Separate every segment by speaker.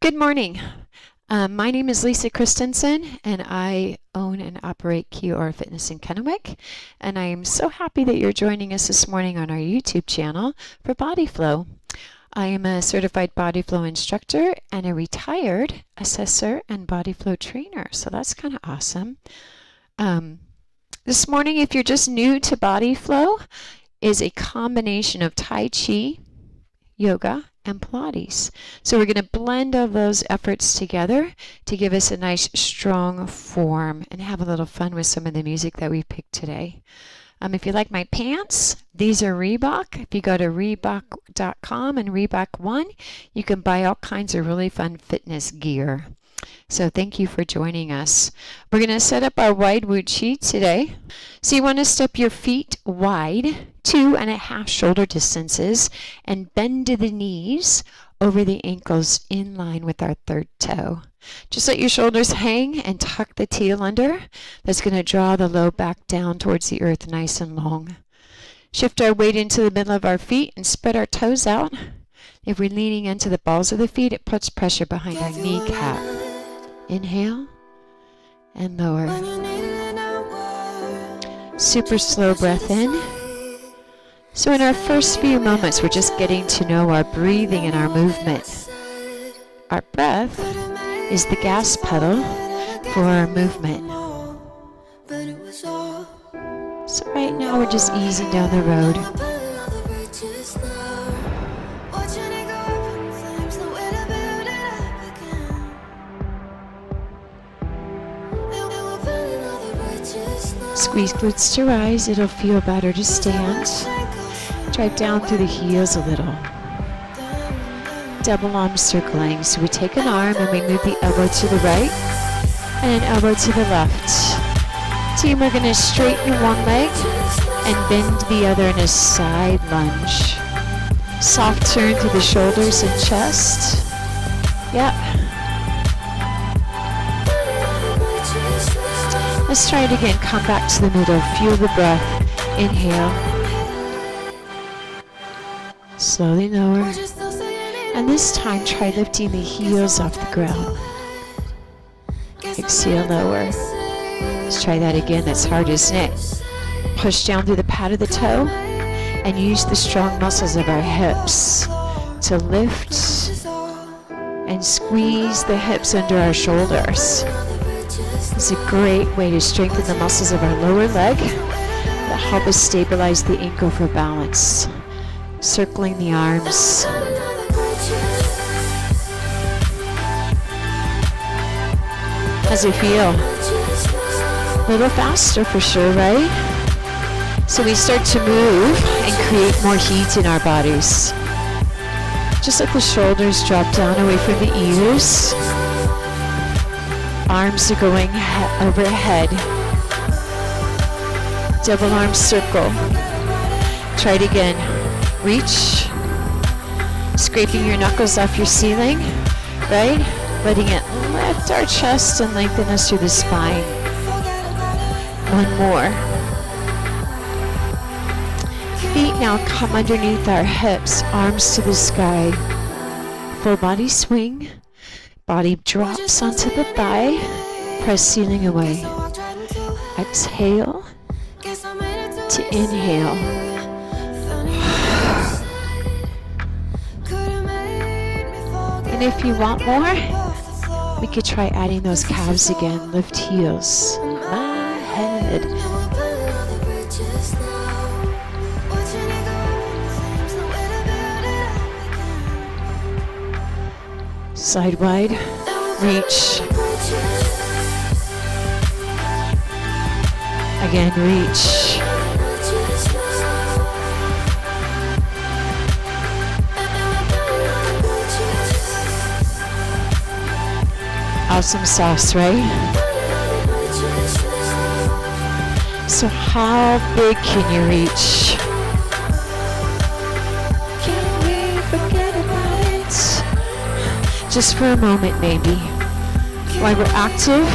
Speaker 1: Good morning. My name is Lisa Christensen, and I own and operate QR Fitness in Kennewick. And I am so happy that you're joining us this morning on our YouTube channel for Bodyflow. I am a certified Bodyflow instructor and a retired assessor and Bodyflow trainer. So that's kind of awesome. This morning, if you're just new to Bodyflow, is a combination of Tai Chi, yoga, and Pilates. So we're going to blend all those efforts together to give us a nice strong form and have a little fun with some of the music that we picked today. If you like my pants, these are Reebok. If you go to Reebok.com and Reebok One, you can buy all kinds of really fun fitness gear. So thank you for joining us. We're going to set up our wide Wu Chi today. So you want to step your feet wide, 2.5 shoulder distances, and bend to the knees over the ankles in line with our third toe. Just let your shoulders hang and tuck the tail under. That's going to draw the low back down towards the earth nice and long. Shift our weight into the middle of our feet and spread our toes out. If we're leaning into the balls of the feet, it puts pressure behind our kneecap. Inhale and lower. Super slow breath in. So in our first few moments, we're just getting to know our breathing and our movement. Our breath is the gas pedal for our movement. So right now we're just easing down the road. Squeeze glutes to rise. It'll feel better to stand. Drive down through the heels a little. Double arm circling. So we take an arm and we move the elbow to the right and an elbow to the left. Team, we're going to straighten one leg and bend the other in a side lunge. Soft turn through the shoulders and chest. Yep. Let's try it again. Come back to the middle. Feel the breath. Inhale. Slowly lower. And this time, try lifting the heels off the ground. Exhale, lower. Let's try that again. That's hard, isn't it? Push down through the pad of the toe and use the strong muscles of our hips to lift and squeeze the hips under our shoulders. It's a great way to strengthen the muscles of our lower leg that help us stabilize the ankle for balance. Circling the arms. How's it feel? A little faster for sure, right? So we start to move and create more heat in our bodies. Just let the shoulders drop down away from the ears. Arms are going overhead. Double arm circle. Try it again. Reach. Scraping your knuckles off your ceiling. Right? Letting it lift our chest and lengthen us through the spine. One more. Feet now come underneath our hips. Arms to the sky. Full body swing. Body drops onto the thigh. Press ceiling away. Exhale to inhale. And if you want more, we could try adding those calves again. Lift heels. My head. Side wide, reach. Again, reach. Awesome sauce, right? So how big can you reach? Can we forget about it? Just for a moment, maybe. While we're active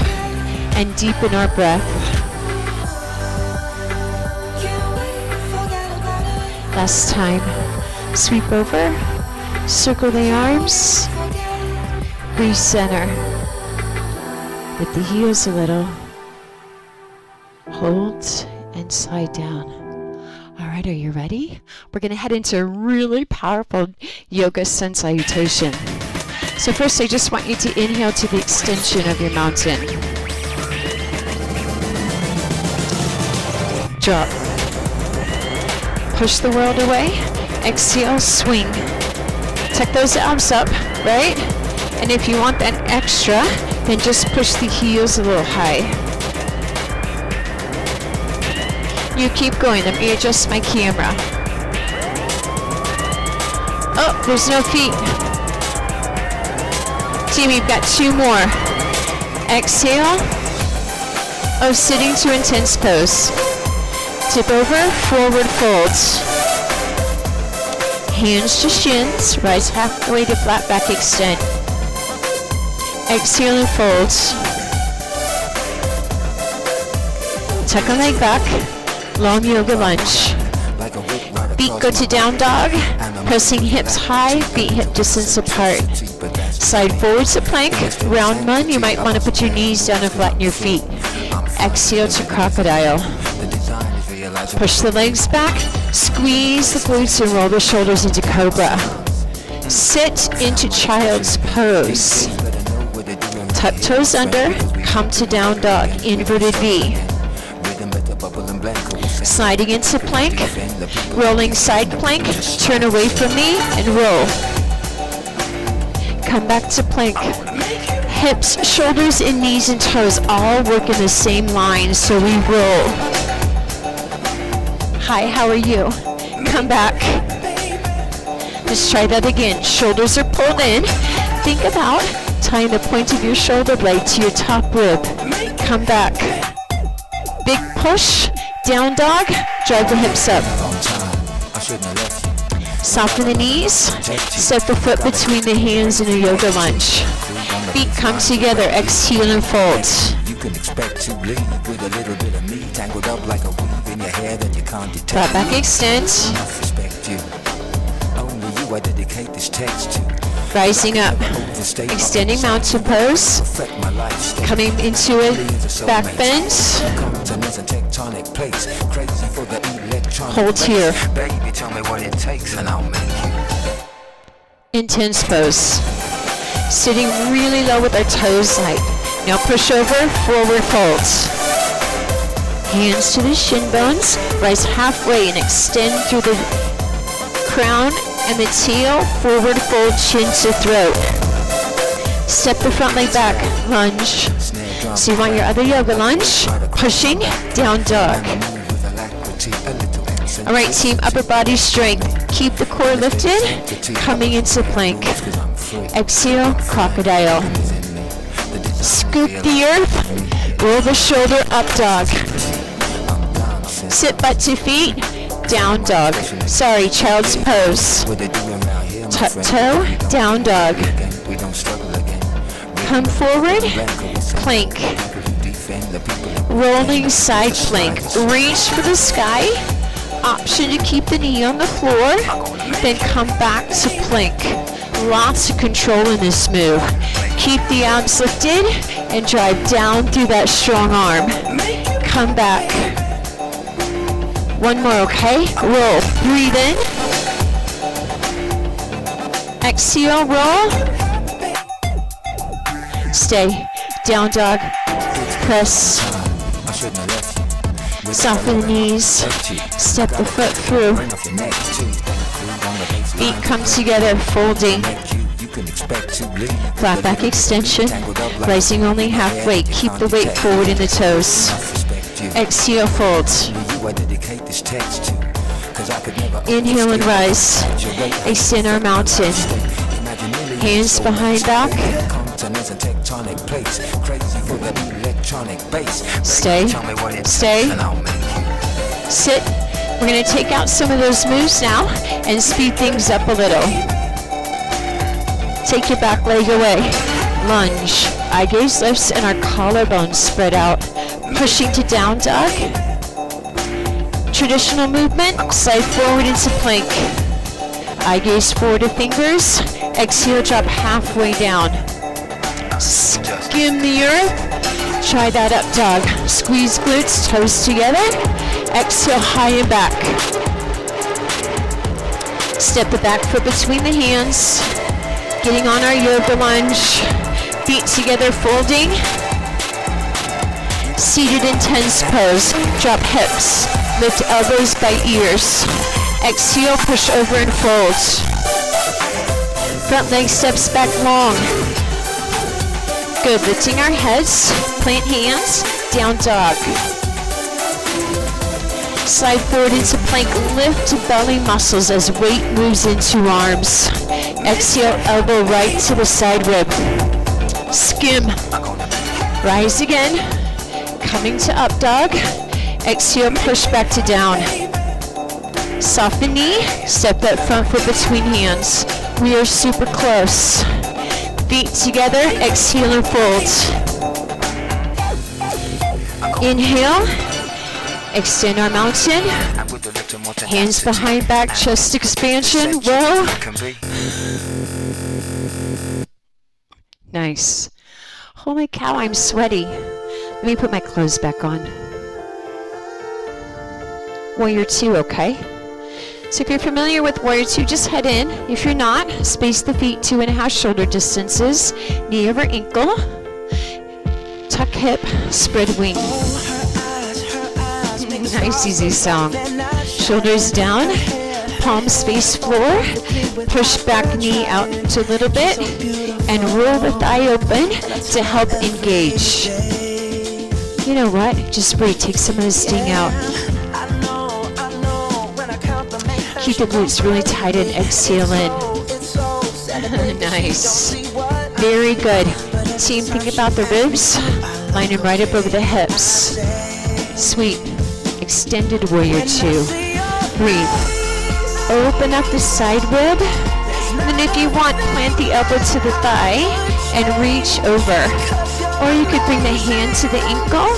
Speaker 1: and deep in our breath. Last time. Sweep over. Circle the arms. Recenter. With the heels a little. Hold and slide down. All right, are you ready? We're going to head into a really powerful yoga sun salutation. So first, I just want you to inhale to the extension of your mountain. Drop. Push the world away. Exhale, swing. Tuck those abs up, right? And if you want that extra, then just push the heels a little high. You keep going. Let me adjust my camera. Oh, there's no feet. Team, you've got 2 more. Exhale. Oh, sitting to intense pose. Tip over, forward folds. Hands to shins. Rise halfway to flat back extend. Exhale and folds. Tuck a leg back. Long yoga lunge. Feet go to down dog. Pressing hips high, feet hip distance apart. Slide forward to plank. Round one, you might want to put your knees down and flatten your feet. Exhale to crocodile. Push the legs back. Squeeze the glutes and roll the shoulders into cobra. Sit into child's pose. Tuck toes under. Come to down dog. Inverted V. Sliding into plank, rolling side plank, turn away from me and roll. Come back to plank. Hips, shoulders, and knees and toes all work in the same line, so we roll. Hi, how are you? Come back. Let's try that again. Shoulders are pulled in. Think about tying the point of your shoulder blade to your top rib. Come back. Big push. Down dog, drive the hips up. Soften the knees, set the foot between the hands in a yoga lunge. Feet come together, exhale and fold. Flat back extend. Rising up, extending mountain pose, coming into a back bend. Hold here. Intense pose. Sitting really low with our toes light. Now push over, forward folds. Hands to the shin bones. Rise halfway and extend through the crown and the tail. Forward fold, chin to throat. Step the front leg back, lunge. So you want your other yoga lunge. Pushing, down dog. All right, team, upper body strength. Keep the core lifted, coming into plank. Exhale, crocodile. Scoop the earth, roll the shoulder up dog. Sit butt to feet, down dog. Sorry, child's pose. Tuck toe, down dog. Come forward, plank. Rolling side plank. Reach for the sky. Option to keep the knee on the floor. Then come back to plank. Lots of control in this move. Keep the abs lifted and drive down through that strong arm. Come back. One more, okay? Roll. Breathe in. Exhale, roll. Stay. Down dog. Press. Soften the knees. Step the foot through. Feet come together, folding. Flat back extension. Rising only halfway. Keep the weight forward in the toes. Exhale, fold. Inhale and rise. Extend our mountain. Hands behind back. Stay. Stay. Sit. We're going to take out some of those moves now and speed things up a little. Take your back leg away. Lunge. Eye gaze lifts and our collarbones spread out. Pushing to down dog. Traditional movement. Slide forward into plank. Eye gaze forward to fingers. Exhale, drop halfway down. Skim the earth. Try that up dog. Squeeze glutes, toes together. Exhale, high and back. Step the back foot between the hands. Getting on our yoga lunge. Feet together, folding. Seated in tense pose. Drop hips. Lift elbows by ears. Exhale, push over and fold. Front leg steps back long. Good, lifting our heads. Plant hands. Down dog. Slide forward into plank. Lift belly muscles as weight moves into arms. Exhale, elbow right to the side rib. Skim. Rise again. Coming to up dog. Exhale, push back to down. Soften knee. Step that front foot between hands. We are super close. Feet together. Exhale and fold. Inhale. Extend our mountain. Hands behind back, chest expansion. Row. Nice. Holy cow, I'm sweaty. Let me put my clothes back on. Warrior 2, okay? So if you're familiar with Warrior 2, just head in. If you're not, space the feet 2.5 shoulder distances. Knee over ankle. Tuck hip, spread wing. Nice, easy song. Shoulders down, palms face floor. Push back knee out a little bit and roll the thigh open to help engage. You know what? Just breathe. Take some of the sting out. Keep the glutes really tight and exhale in. Nice. Very good. Team, think about the ribs. Line them right up over the hips. Sweet. Extended warrior 2. Breathe. Open up the side rib. And then if you want, plant the elbow to the thigh and reach over. Or you could bring the hand to the ankle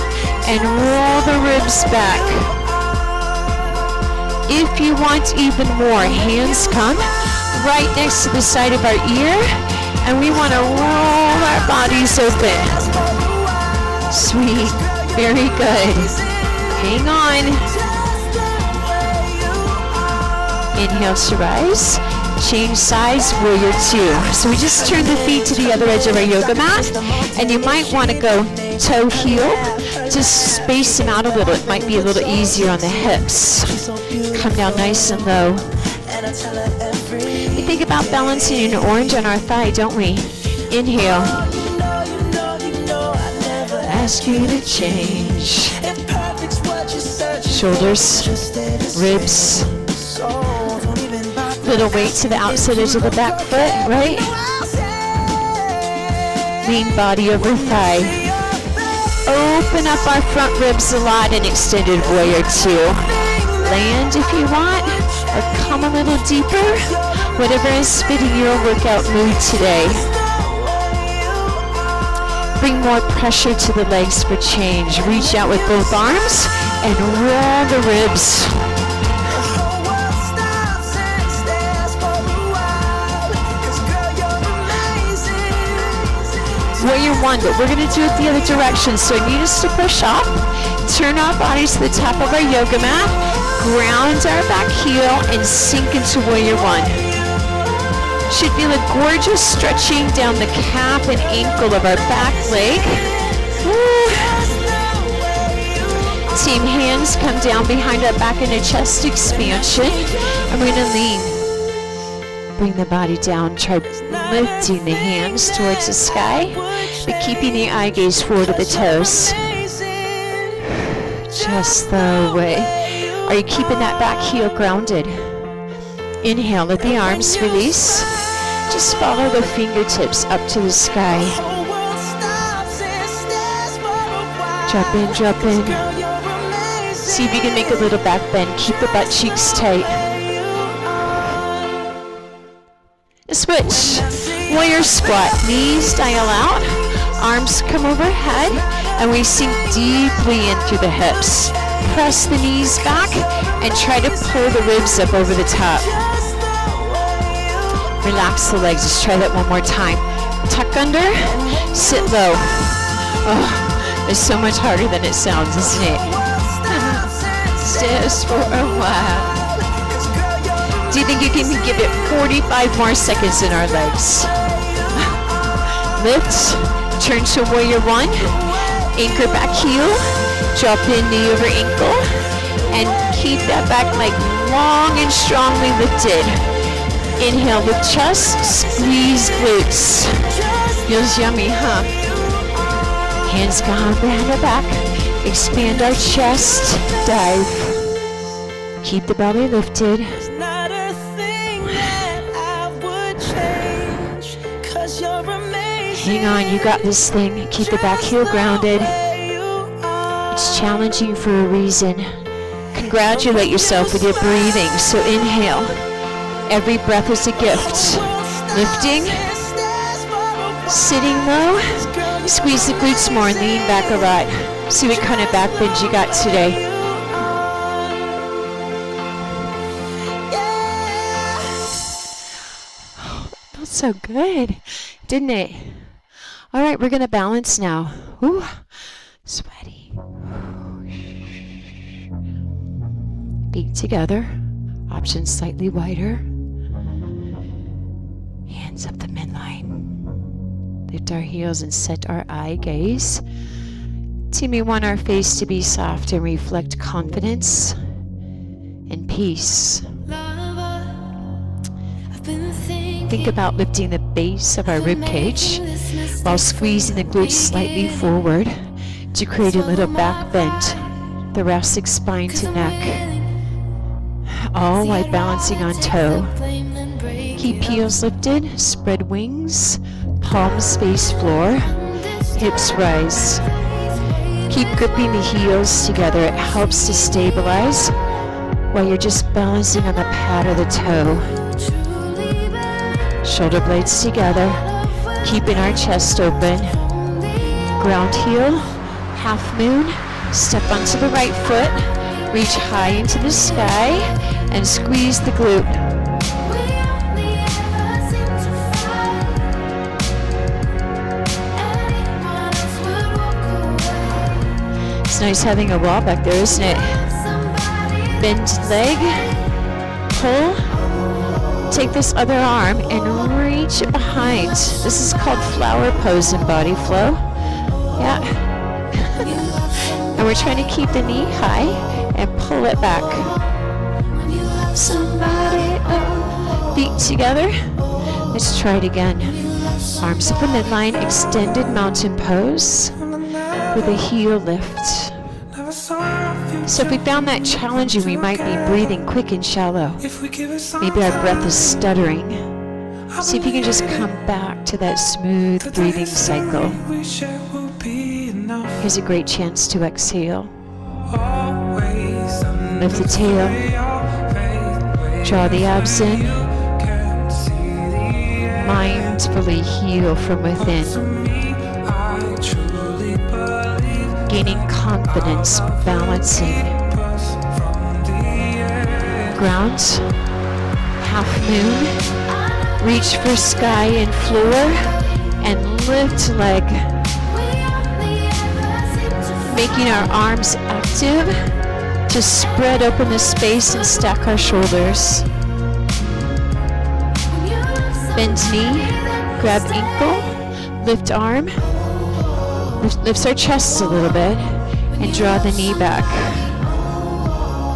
Speaker 1: and roll the ribs back. If you want even more, hands come right next to the side of our ear, and we want to roll our bodies open. Sweet. Very good. Hang on. Inhale to rise. Change sides, warrior 2. So we just turn the feet to the other edge of our yoga mat, and you might want to go toe heel. Just space them out a little. It might be a little easier on the hips. Come down nice and low. We think about balancing an orange on our thigh, don't we? Inhale. Ask you to change. Shoulders, ribs. Little weight to the outside edge of the back foot, right? Lean body over thigh. Open up our front ribs a lot in extended warrior 2. Land if you want, or come a little deeper. Whatever is fitting your workout mood today. Bring more pressure to the legs for change. Reach out with both arms and roll the ribs. Warrior 1, but we're going to do it the other direction. So I need us to push up, turn our bodies to the top of our yoga mat, ground our back heel, and sink into Warrior 1. Should feel a gorgeous stretching down the calf and ankle of our back leg. Woo. Team, hands come down behind our back in a chest expansion. And we're going to lean. Bring the body down. Try lifting the hands towards the sky, but keeping the eye gaze forward to the toes. Just the way. Are you keeping that back heel grounded? Inhale, let the arms release. Just follow the fingertips up to the sky. Drop in, drop in. See if you can make a little back bend. Keep the butt cheeks tight. Switch. Warrior squat. Knees dial out. Arms come overhead. And we sink deeply in through the hips. Press the knees back and try to pull the ribs up over the top. Relax the legs. Let's try that one more time. Tuck under, sit low. Oh, it's so much harder than it sounds, isn't it? Just for a while. Do you think you can give it 45 more seconds in our legs? Lift, turn to warrior one, anchor back heel, drop in knee over ankle, and keep that back leg long and strongly lifted. Inhale with chest, squeeze glutes. Feels yummy, huh? Hands behind the back, expand our chest, dive. Keep the belly lifted. Hang on, you got this thing. Keep the back heel grounded. It's challenging for a reason. Congratulate yourself with your breathing. So inhale. Every breath is a gift. Lifting. Sitting low. Squeeze the glutes more and lean back a lot. See what kind of back bend you got today. Felt so good, didn't it? All right, we're gonna balance now. Ooh, sweaty. Feet together, options slightly wider. Hands up the midline. Lift our heels and set our eye gaze. See, we want our face to be soft and reflect confidence and peace. Think about lifting the base of our rib cage while squeezing the glutes slightly forward to create a little back bend, thoracic spine to neck, all while balancing on toe. Keep heels lifted, spread wings, palms face floor, hips rise. Keep gripping the heels together. It helps to stabilize while you're just balancing on the pad of the toe. Shoulder blades together, keeping our chest open. Ground heel, half moon, step onto the right foot, reach high into the sky, and squeeze the glute. It's nice having a wall back there, isn't it? Bend leg, pull. Take this other arm and reach it behind. This is called flower pose in Bodyflow. Yeah. And we're trying to keep the knee high and pull it back. Somebody, oh. Feet together. Let's try it again. Arms up the midline, extended mountain pose with a heel lift. So if we found that challenging, we might be breathing quick and shallow. Maybe our breath is stuttering. See if you can just come back to that smooth breathing cycle. Here's a great chance to exhale. Lift the tail. Draw the abs in. Mindfully heal from within. Gaining confidence, balancing. Ground, half moon, reach for sky and floor, and lift leg. Making our arms active to spread open the space and stack our shoulders. Bend knee, grab ankle, lift arm. Lifts our chest a little bit and draw the knee back.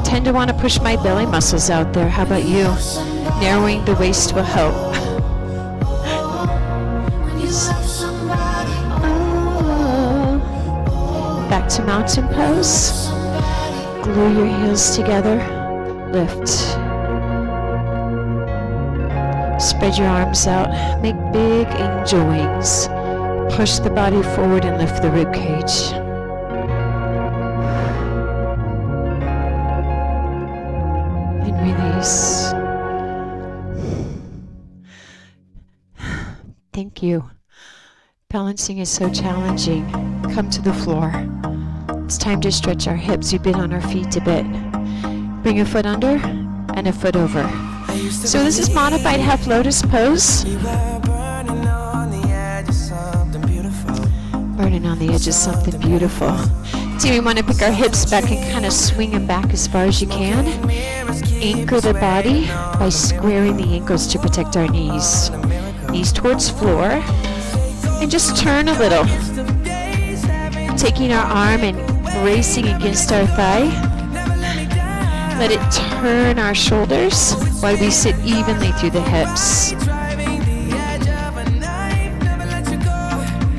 Speaker 1: Tend to want to push my belly muscles out there. How about you? Narrowing the waist will help. Back to mountain pose. Glue your heels together. Lift. Spread your arms out. Make big angel wings. Push the body forward and lift the rib cage. And release. Thank you. Balancing is so challenging. Come to the floor. It's time to stretch our hips. We've been on our feet a bit. Bring a foot under and a foot over. So this is modified half lotus pose. Burning on the edge of something beautiful. So we want to pick our hips back and kind of swing them back as far as you can. Anchor the body by squaring the ankles to protect our knees. Knees towards floor. And just turn a little. Taking our arm and bracing against our thigh. Let it turn our shoulders while we sit evenly through the hips.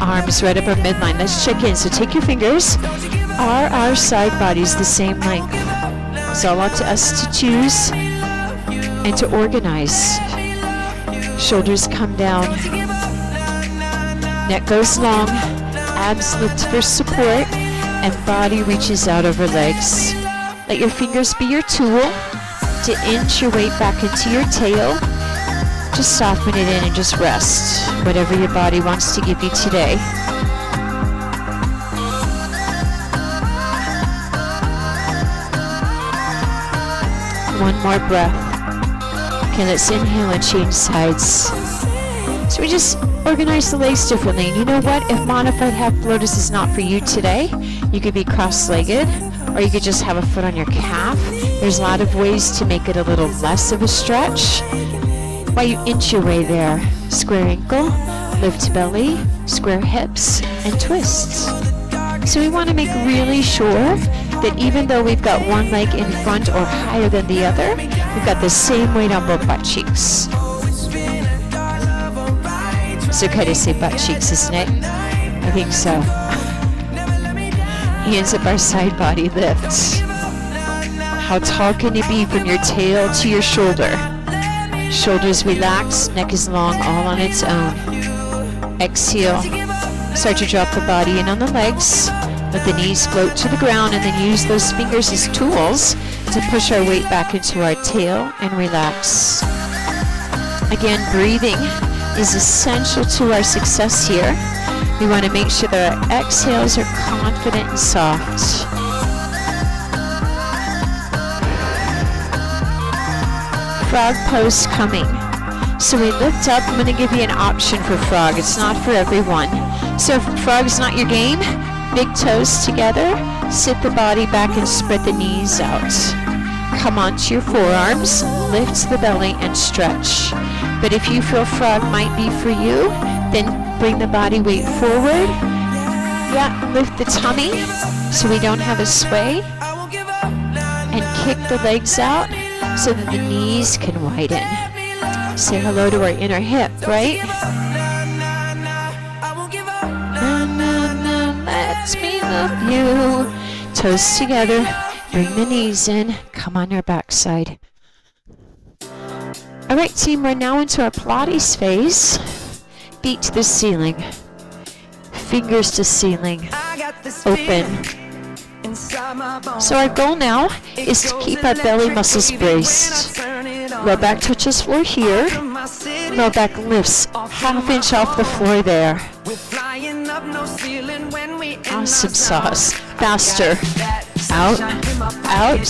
Speaker 1: Arms right up our midline. Let's check in. So take your fingers. Are our side bodies the same length? It's all up to us to choose and to organize. Shoulders come down. Neck goes long. Abs lift for support. And body reaches out over legs. Let your fingers be your tool to inch your weight back into your tail. Just soften it in and just rest. Whatever your body wants to give you today. One more breath. Okay, let's inhale and change sides. So we just organize the legs differently. And you know what? If modified half lotus is not for you today, you could be cross-legged, or you could just have a foot on your calf. There's a lot of ways to make it a little less of a stretch. While you inch your way there. Square ankle, lift belly, square hips, and twist. So we want to make really sure that even though we've got one leg in front or higher than the other, we've got the same weight on both butt cheeks. It's okay to say butt cheeks, isn't it? I think so. Hands up our side body lift. How tall can you be from your tail to your shoulder? Shoulders relax, neck is long, all on its own. Exhale. Start to drop the body in on the legs. Let the knees float to the ground and then use those fingers as tools to push our weight back into our tail and relax. Again, breathing is essential to our success here. We want to make sure that our exhales are confident and soft. Frog pose coming. So we lift up. I'm going to give you an option for frog. It's not for everyone. So if frog's not your game, big toes together, sit the body back and spread the knees out. Come onto your forearms, lift the belly and stretch. But if you feel frog might be for you, then bring the body weight forward. Yeah, lift the tummy so we don't have a sway. And kick the legs out so that the knees can widen. Say hello to our inner hip, right? Let me love you. Toes together. Bring the knees in. Come on your backside. All right, team, we're now into our Pilates phase. Feet to the ceiling. Fingers to ceiling. Open. So our goal now is to keep our belly muscles braced. Low back touches floor here. Low back lifts half inch off the floor there. Awesome sauce. Faster. Out, out,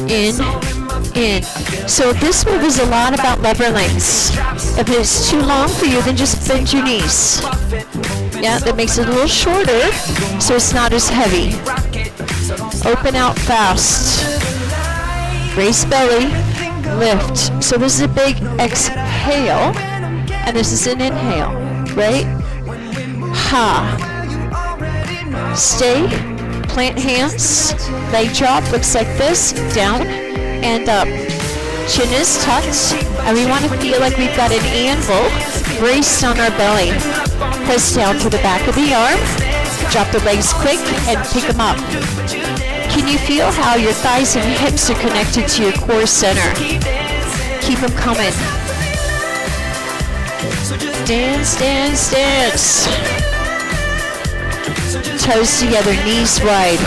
Speaker 1: in. So this move is a lot about lever lengths. If it's too long for you, then just bend your knees. Yeah, that makes it a little shorter, so it's not as heavy. Open out fast. Brace belly, lift. So this is a big exhale, and this is an inhale, right? Ha. Stay. Plant hands. Leg drop looks like this. Down and up. Chin is tucked, and we want to feel like we've got an anvil braced on our belly. Press down to the back of the arm. Drop the legs quick and pick them up. Can you feel how your thighs and hips are connected to your core center? Keep them coming. Dance, dance, dance. Toes together, knees wide.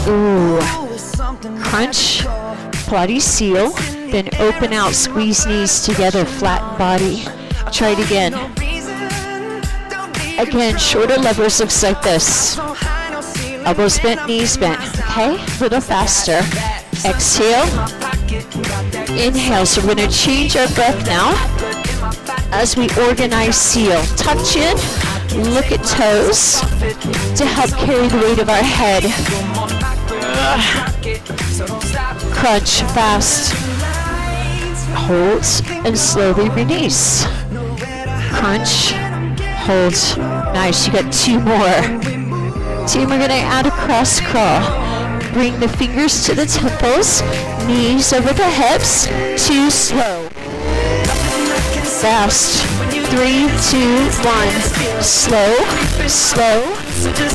Speaker 1: Ooh. Crunch, Pilates seal, then open out, squeeze knees together, flatten body. Try it again. Again, shorter levers looks like this. Elbows bent, knees bent. Okay, a little faster. Exhale. Inhale. So we're going to change our breath now as we organize seal. Tuck chin, Look at toes to help carry the weight of our head. Crunch fast. Hold and slowly release. Crunch. Hold. Nice, you got 2 more. Team, we're gonna add a cross crawl. Bring the fingers to the temples, knees over the hips. 2 slow. Fast. 3, 2, 1. Slow, slow.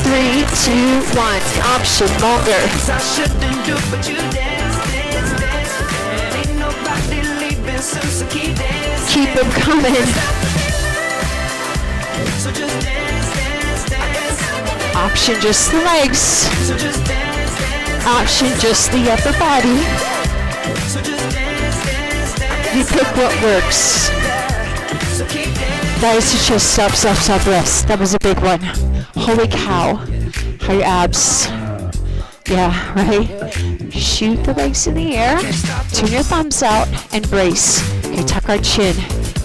Speaker 1: 3, 2, 1. Option longer. Keep them coming. Option just the legs. Option just the upper body. You pick what works. That is to just stop, rest. That was a big one. Holy cow. How your abs. Yeah, right? Shoot the legs in the air. Turn your thumbs out and brace. Okay, tuck our chin.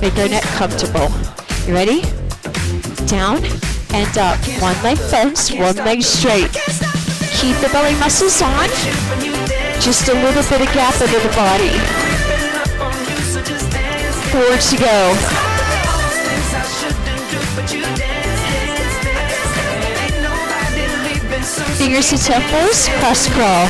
Speaker 1: Make our neck comfortable. You ready? Down and up. One leg bent, one leg straight. Keep the belly muscles on. Just a little bit of gap under the body. 4 to go. Fingers to temples, cross crawl.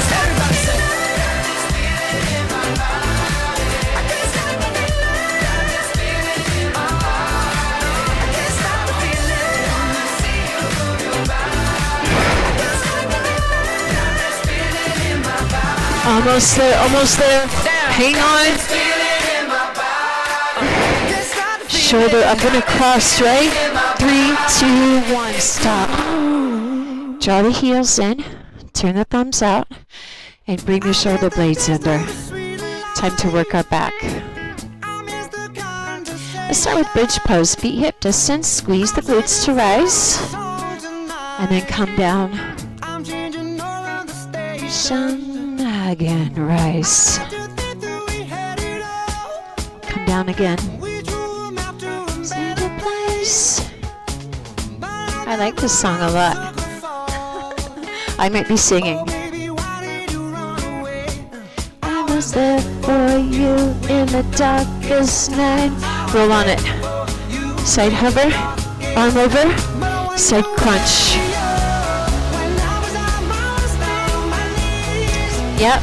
Speaker 1: Almost there, almost there. Hang on. Shoulder up and across, right? 3, 2, 1, stop. Draw the heels in, turn the thumbs out, and bring your shoulder blades under. Time to work our back. Let's start with bridge pose. Feet hip distance, squeeze the glutes to rise, and then come down. Again, rise. Come down again. Stand in place. I like this song a lot. I might be singing. I was there for you in the darkest night. Roll on it. Side hover, arm over, side crunch. Yep.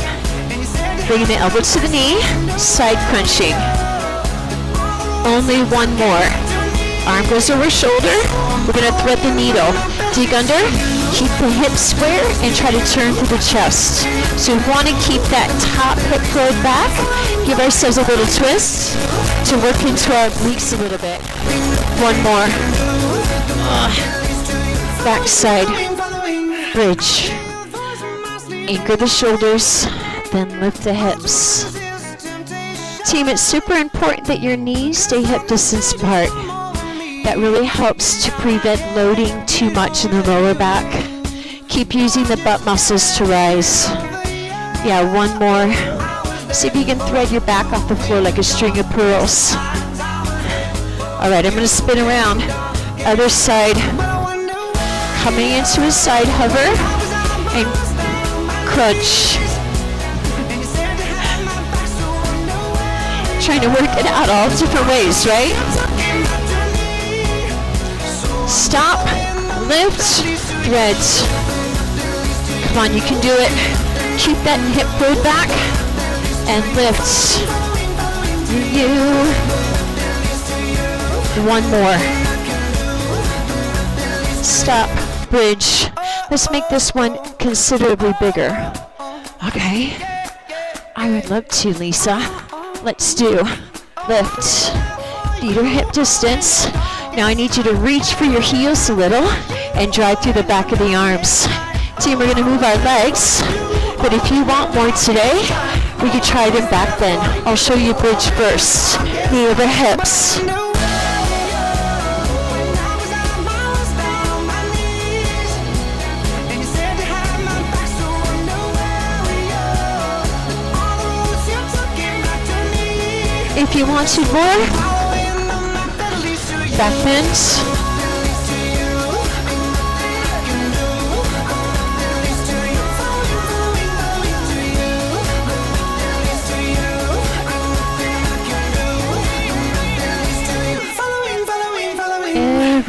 Speaker 1: Bringing the elbow to the knee, side crunching. Only 1 more. Arm goes over shoulder. We're going to thread the needle. Dig under, keep the hips square, and try to turn through the chest. So we want to keep that top hip curled back. Give ourselves a little twist to work into our obliques a little bit. 1 more. Back side. Bridge. Anchor the shoulders, then lift the hips. Team, it's super important that your knees stay hip distance apart. That really helps to prevent loading too much in the lower back. Keep using the butt muscles to rise. Yeah, 1 more. See if you can thread your back off the floor like a string of pearls. All right, I'm going to spin around. Other side. Coming into a side hover and crunch. Trying to work it out all different ways, right? Stop, lift, thread. Come on, you can do it. Keep that hip pulled back and lift. You. 1 more. Stop, bridge. Let's make this one considerably bigger. Okay. I would love to, Lisa. Let's do. Lift. Feet are hip distance. Now I need you to reach for your heels a little and drive through the back of the arms. Team, we're going to move our legs. But if you want more today, we could try them back then. I'll show you bridge first. Knee over hips. If you wanted more, back bends.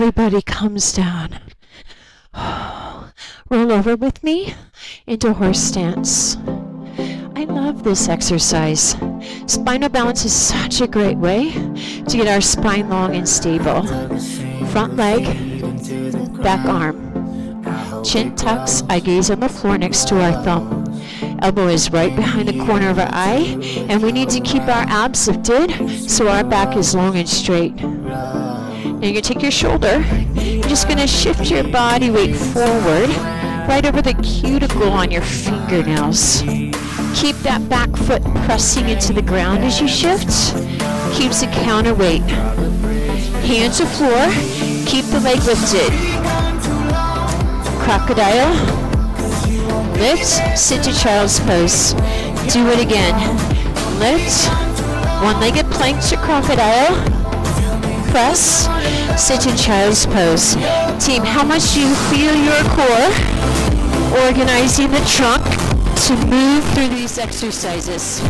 Speaker 1: everybody comes down. Roll over with me into horse stance. I love this exercise. Spinal balance is such a great way to get our spine long and stable. Front leg, back arm. Chin tucks, eye gaze on the floor next to our thumb. Elbow is right behind the corner of our eye, and we need to keep our abs lifted so our back is long and straight. Now you're going to take your shoulder. You're just going to shift your body weight forward, right over the cuticle on your fingernails. Keep that back foot pressing into the ground as you shift. Keeps a counterweight. Hands to floor. Keep the leg lifted. Crocodile. Lift. Sit to child's pose. Do it again. Lift. One-legged plank to crocodile. Press. Sit in child's pose. Team, how much do you feel your core organizing the trunk to move through these exercises?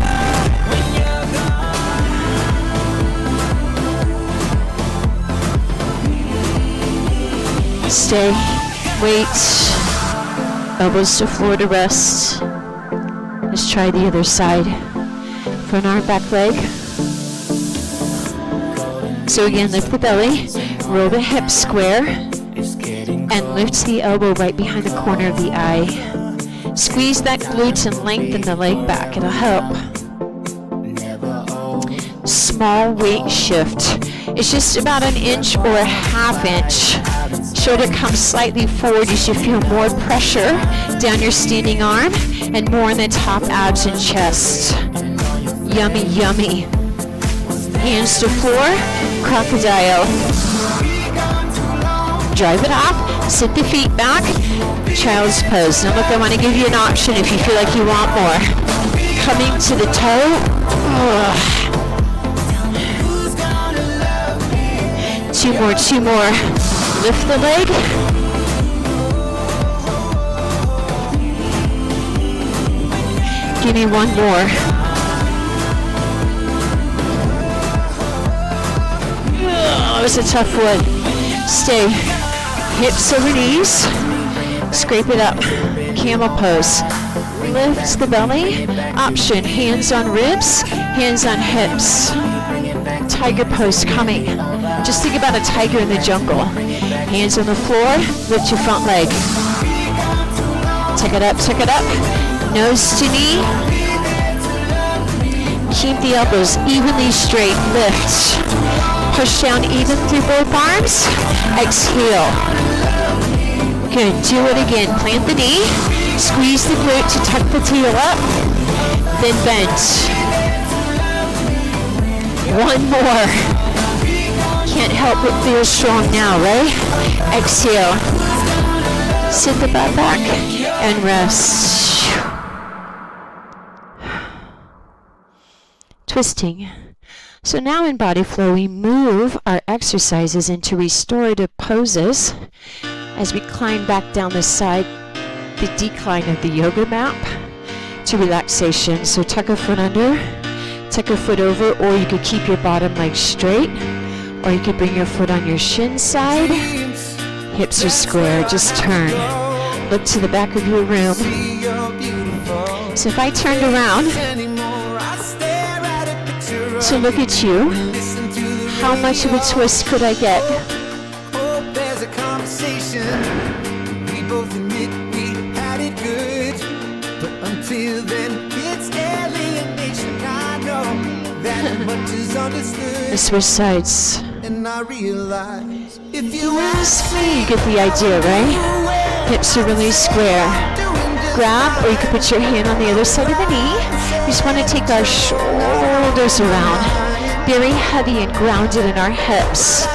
Speaker 1: Stay, wait, elbows to floor to rest. Let's try the other side. Front arm, back leg. So again, lift the belly, roll the hips square, and lift the elbow right behind the corner of the eye. Squeeze that glutes and lengthen the leg back. It'll help. Small weight shift. It's just about an inch or a half inch. Shoulder comes slightly forward. You should feel more pressure down your standing arm and more in the top abs and chest. Yummy, yummy. Hands to floor, crocodile. Drive it off, sit the feet back, child's pose. Now look, I want to give you an option if you feel like you want more. Coming to the toe. Two more. Lift the leg. Give me one more. That was a tough one. Stay. Hips over knees. Scrape it up. Camel pose. Lift the belly. Option. Hands on ribs. Hands on hips. Tiger pose coming. Just think about a tiger in the jungle. Hands on the floor. Lift your front leg. Tuck it up. Nose to knee. Keep the elbows evenly straight. Lift. Push down even through both arms. Exhale. Good. Do it again. Plant the knee. Squeeze the glute to tuck the tail up. Then bend. One more. Can't help but feel strong now, right? Exhale. Sit the butt back and rest. Twisting. So now in Bodyflow, we move our exercises into restorative poses as we climb back down the side, the decline of the yoga mat to relaxation. So tuck a foot under, tuck a foot over, or you could keep your bottom leg straight, or you could bring your foot on your shin side. Hips are square, just turn. Look to the back of your room. So if I turned around to look at you, how much of a twist could I get? Let's switch sides. If you ask me, you get the idea, right? Hips are really square. Grab, or you can put your hand on the other side of the knee. We just want to take our shoulders around, very heavy and grounded in our hips.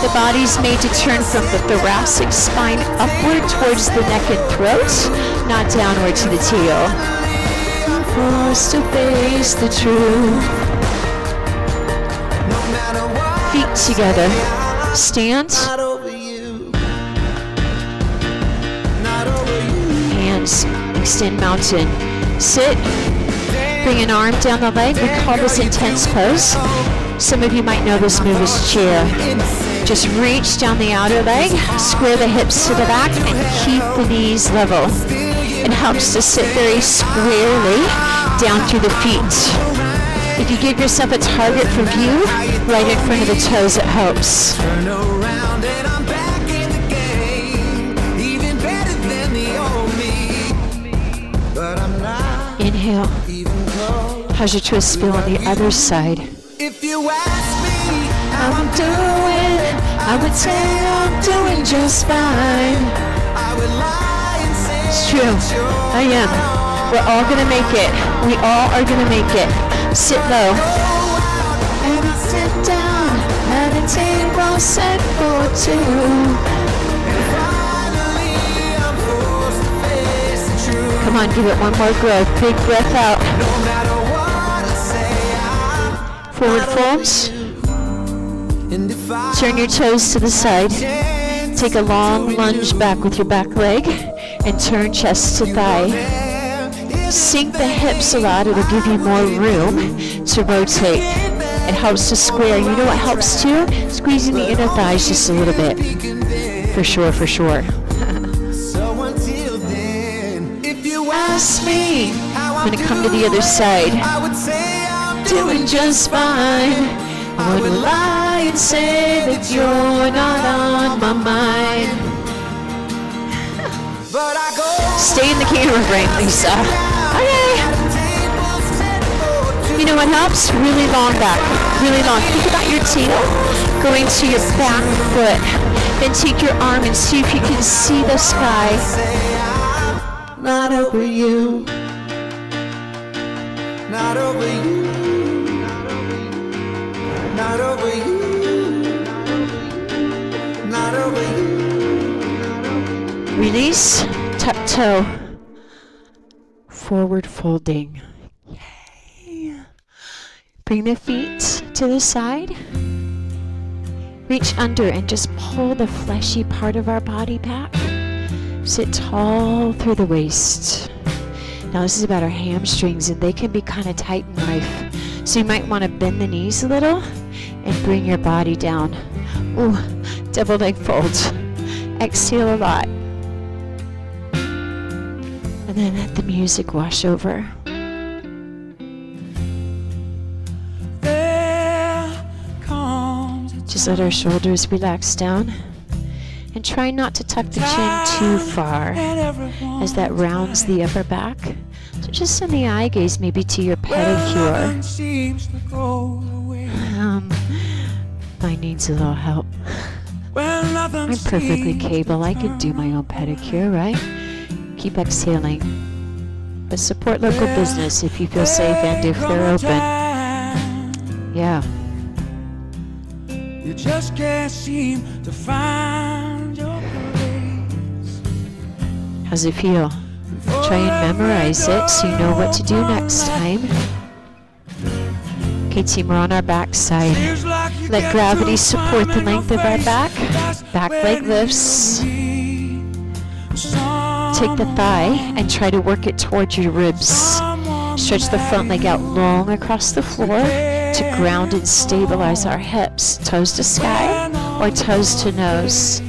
Speaker 1: The body's made to turn from the thoracic spine upward towards the neck and throat, not downward to the tail. Forced to face the truth. Feet together. Stand. Hands. Extend mountain. Sit. Bring an arm down the leg. We call this intense pose. Some of you might know this move as chair. Just reach down the outer leg, square the hips to the back, and keep the knees level. It helps to sit very squarely down through the feet. If you give yourself a target for view, right in front of the toes, it helps. Inhale. How's your twist feel on the other side?
Speaker 2: If you ask me how
Speaker 1: I'm doing, I would say I'm doing just fine.
Speaker 2: I would lie and say
Speaker 1: It's true. I am. We're all gonna make it. We all are gonna make it. Sit low. And sit down at a table set for two.
Speaker 2: finally I'm forced to face the truth.
Speaker 1: Come on, give it one more breath. Big breath out.
Speaker 2: No matter what I say, I'm
Speaker 1: Forward folds.
Speaker 2: and if I
Speaker 1: Turn your toes to the side. Take a long lunge back with your back leg and turn chest to thigh. Sink the hips a lot. It'll give you more room to rotate. It helps to square. You know what helps too? Squeezing the inner thighs just a little bit. For sure, for sure.
Speaker 2: So until then, if you
Speaker 1: Ask me.
Speaker 2: how
Speaker 1: I'm gonna come to the other side.
Speaker 2: I would say I'm
Speaker 1: Doing just fine. I would lie and say that you're not on my mind.
Speaker 2: but I go
Speaker 1: Stay in the camera frame, Lisa. Okay. You know what helps? Really long back. Really long. Think about your tail going to your back foot. Then take your arm and see if you can see the sky.
Speaker 2: not over you, not over you, not over you, not over you.
Speaker 1: Release. Tuck toe. Forward folding. Yay. Bring the feet to the side. Reach under and just pull the fleshy part of our body back. Sit tall through the waist. Now this is about our hamstrings, and they can be kind of tight in life. So you might want to bend the knees a little and bring your body down. Ooh, double leg folds. Exhale a lot. And then let the music wash over. Just let our shoulders relax down. And try not to tuck the chin too far, as that rounds the upper back. So just send the eye gaze maybe to your pedicure. Mine needs a little help. I'm perfectly capable. I can do my own pedicure, right? Keep exhaling. But support local business if you feel safe and if they're open. Yeah.
Speaker 3: You just can't seem to find your place.
Speaker 1: How's it feel? Try and memorize it so you know what to do next time. Okay, team, we're on our back side. Let gravity support the length of our back. Back leg lifts. Take the thigh and try to work it towards your ribs. Stretch the front leg out long across the floor to ground and stabilize our hips. Toes to sky or toes to nose.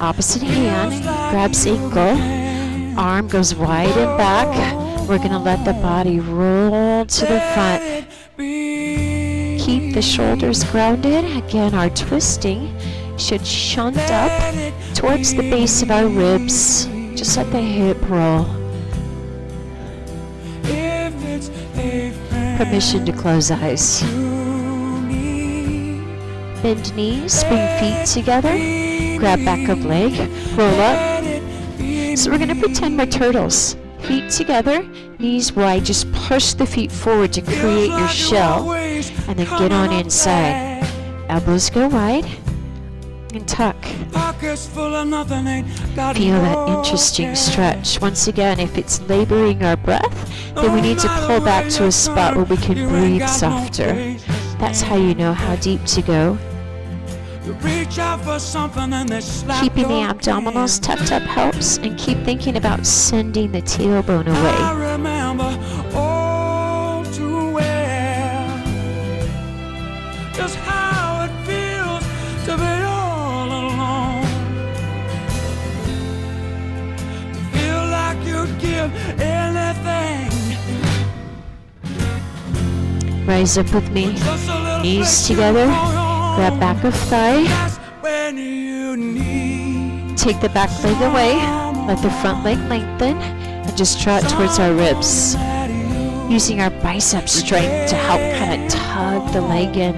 Speaker 1: Opposite hand grabs ankle. Arm goes wide and back. We're going to let the body roll to the front. Keep the shoulders grounded. Again, our twisting should shunt up towards the base of our ribs. Just let the hip roll. Permission to close eyes. Bend knees, bring feet together. Grab back of leg, roll up. So we're going to pretend we're turtles. Feet together, knees wide. Just push the feet forward to create your shell. And then get on inside. Elbows go wide. And tuck. Feel that interesting stretch. Once again, if it's laboring our breath, then we need to pull back to a spot where we can breathe softer. That's how you know how deep to go. Keeping the abdominals tucked up helps, and keep thinking about sending the tailbone away.
Speaker 3: give anything.
Speaker 1: Rise up with me.
Speaker 3: Just a little
Speaker 1: Knees
Speaker 3: flex
Speaker 1: together.
Speaker 3: on.
Speaker 1: Grab back of thigh.
Speaker 3: That's when you need
Speaker 1: Take the back leg away. Let the front leg lengthen. And just trot towards our ribs.
Speaker 3: that you
Speaker 1: Using our bicep strength to help kind of tug the leg in.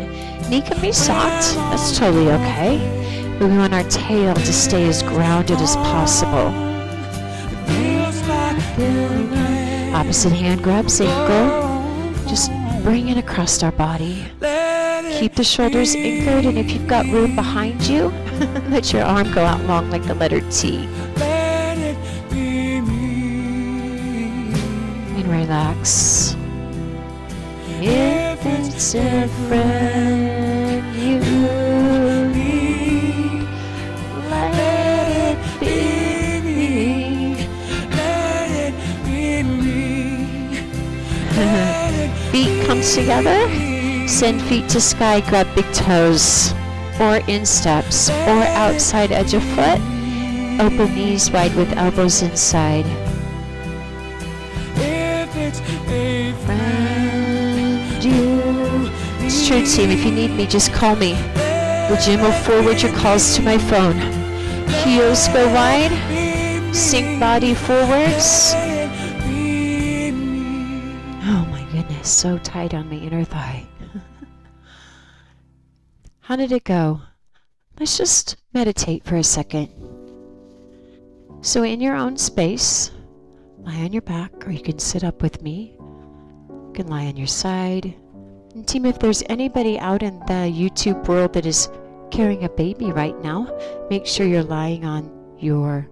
Speaker 1: Knee can be soft. That's totally okay. But we want our tail to stay as grounded as possible.
Speaker 3: feels like heaven.
Speaker 1: Opposite hand grabs ankle. Just bring it across our body.
Speaker 3: Let it
Speaker 1: Keep the shoulders anchored, and if you've got room behind you, let your arm go out long like the letter T.
Speaker 3: Let it be me.
Speaker 1: And relax. If it's a friend you need, let it be me.
Speaker 3: Let it be me.
Speaker 1: Feet come together. Send feet to sky. Grab big toes or insteps or outside edge of foot. Open knees wide with elbows inside.
Speaker 3: If it's a
Speaker 1: Friend you. It's true, team. If you need me, just call me. The gym will forward your calls to my phone. Heels go wide. Sink body forwards. Oh my goodness, so tight on my inner thigh. How did it go? Let's just meditate for a second. So in your own space, lie on your back, or you can sit up with me. You can lie on your side. And team, if there's anybody out in the YouTube world that is carrying a baby right now, make sure you're lying on your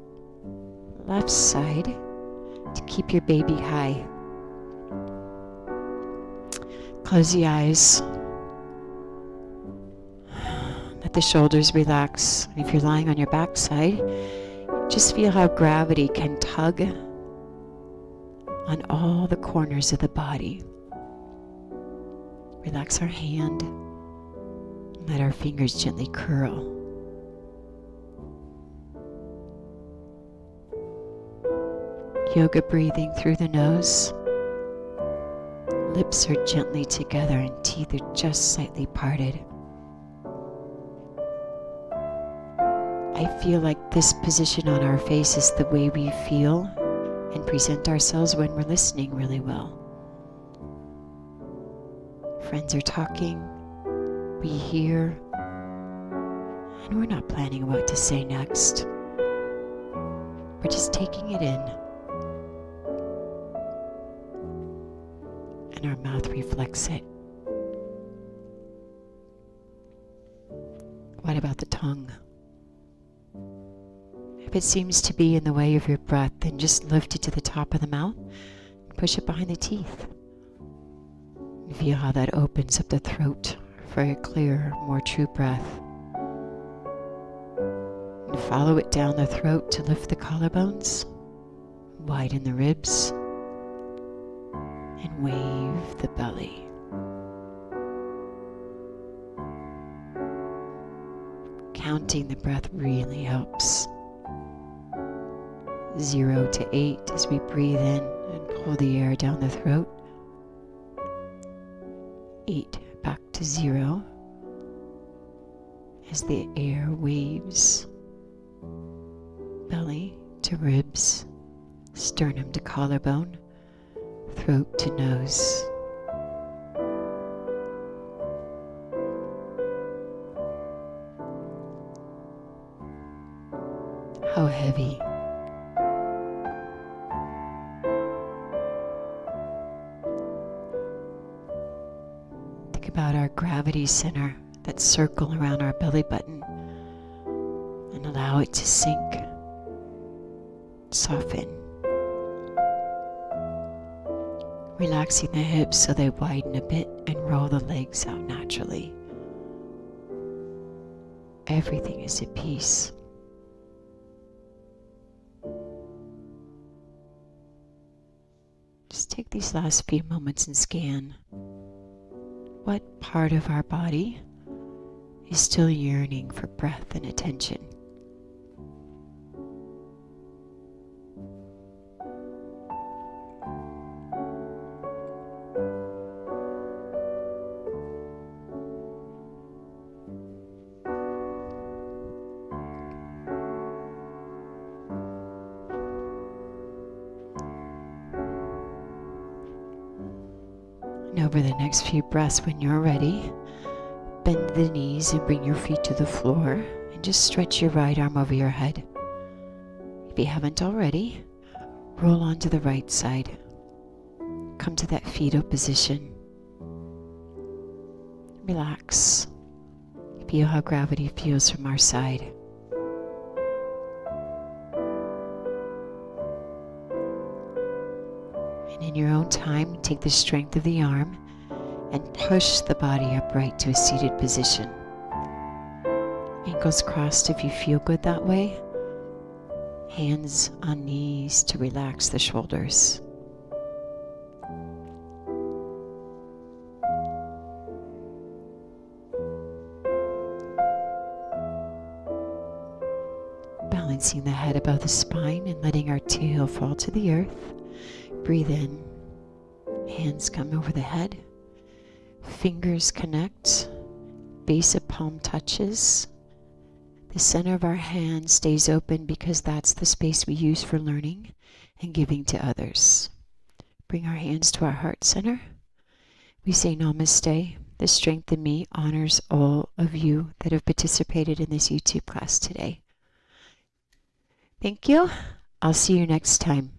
Speaker 1: left side to keep your baby high. Close the eyes. Let the shoulders relax. And if you're lying on your back side, just feel how gravity can tug on all the corners of the body. Relax our hand. Let our fingers gently curl. Yoga breathing through the nose. Lips are gently together and teeth are just slightly parted. I feel like this position on our face is the way we feel and present ourselves when we're listening really well. Friends are talking, we hear, and we're not planning what to say next. We're just taking it in. And our mouth reflects it. What about the tongue? If it seems to be in the way of your breath, then just lift it to the top of the mouth and push it behind the teeth. Feel how that opens up the throat for a clearer, more true breath. And follow it down the throat to lift the collarbones, widen the ribs, and wave the belly. Counting the breath really helps. 0 to 8 as we breathe in and pull the air down the throat. 8 back to 0 as the air waves. Belly to ribs, sternum to collarbone, throat to nose. How heavy. Think about our gravity center, that circle around our belly button, and allow it to sink, soften. Relaxing the hips so they widen a bit and roll the legs out naturally. Everything is at peace. Just take these last few moments and scan. What part of our body is still yearning for breath and attention? And over the next few breaths, when you're ready, bend the knees and bring your feet to the floor and just stretch your right arm over your head. If you haven't already, roll onto the right side. Come to that fetal position. Relax. Feel how gravity feels from our side. And in your own time, take the strength of the arm and push the body upright to a seated position. Ankles crossed if you feel good that way. Hands on knees to relax the shoulders. Balancing the head above the spine and letting our tail fall to the earth. Breathe in. Hands come over the head. Fingers connect. Base of palm touches. The center of our hand stays open because that's the space we use for learning and giving to others. Bring our hands to our heart center. We say namaste. The strength in me honors all of you that have participated in this YouTube class today. Thank you. I'll see you next time.